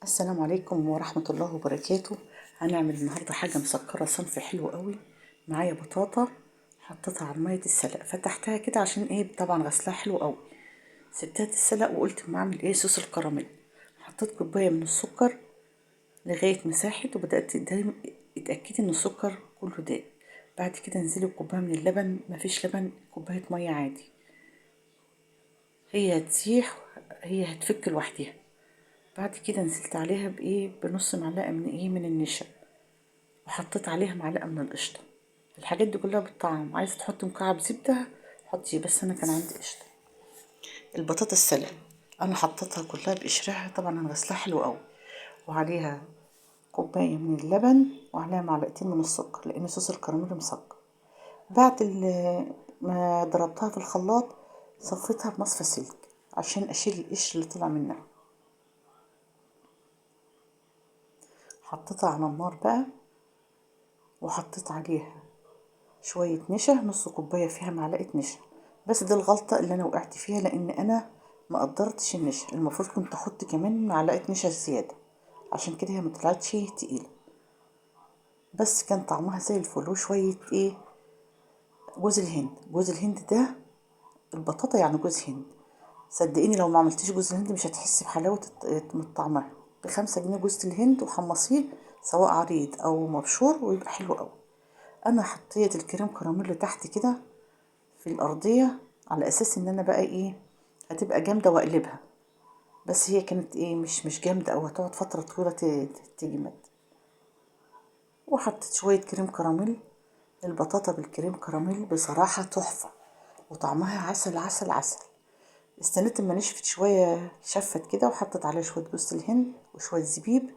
السلام عليكم ورحمة الله وبركاته. هنعمل النهاردة حاجة مسكرة صنف حلو قوي. معايا بطاطا حطيتها على مية السلق، فتحتها كده عشان ايه، طبعا غسلها حلو قوي. سبتها تتسلق وقلت اما اعمل ايه صوص الكراميل. حطيت كوباية من السكر لغاية ما ساحت، وبدأت اتأكدي ان السكر كله داب. بعد كده انزلي بكوباية من اللبن، مفيش لبن، كوباية مية عادي. هي هتسيح، هي هتفك لوحدها. بعد كده نزلت عليها بنص معلقة من النشا، وحطيت عليها معلقة من القشطة. الحاجات دي كلها بالطعم، عايزة تحطي مكعب زبدة حطي، بس انا كان عندي قشطة. البطاطا السلقة انا حطيتها كلها بقشرها، طبعا انا غسلها حلو قوي، وعليها كوباية من اللبن، وعليها معلقتين من السكر لان صوص الكراميل مسكر. بعد ما ضربتها في الخلاط صفيتها بمصفى سلك عشان اشيل القشر اللي طلع منها. حطيتها على النار بقى، وحطيت عليها شوية نشا، نص كوباية فيها معلقة نشا. بس دي الغلطة اللي انا وقعت فيها، لان انا ما قدرتش النشا، المفروض كنت احط كمان معلقة نشا زيادة، عشان كده هي مطلعتش تقيلة، بس كان طعمها زي الفل. وشوية جوز الهند. جوز الهند ده البطاطا يعني جوز هند. صدقيني لو ما عملتيش جوز الهند مش هتحسي بحلاوة من طعمها. ب5 جنيه جوز الهند، وحمصيه سواء عريض او مبشور ويبقى حلو قوي. انا حطيت الكريم كراميل تحت كده في الأرضية، على أساس إن أنا بقى هتبقى جامدة وأقلبها. بس هي كانت مش جامدة، أو هتقعد فترة طويلة تجمد. وحطيت شوية كريم كراميل. البطاطا بالكريم كراميل بصراحة تحفة، وطعمها عسل عسل عسل. استنيت اما نشفت شوية، شفت كده، وحطت عليها شوية جوز الهند وشوية زبيب،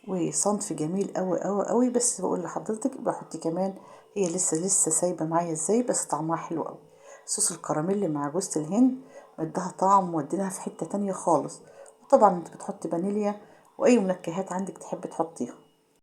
وصنف جميل قوي قوي قوي. بس بقول لحضرتك بحط كمان، هي لسه سايبه معايا ازاي، بس طعمها حلو قوي. صوص الكراميل مع جوز الهند مدها طعم، مودينها في حته تانية خالص. وطبعا انت بتحطي فانيليا واي منكهات عندك تحب تحطيها.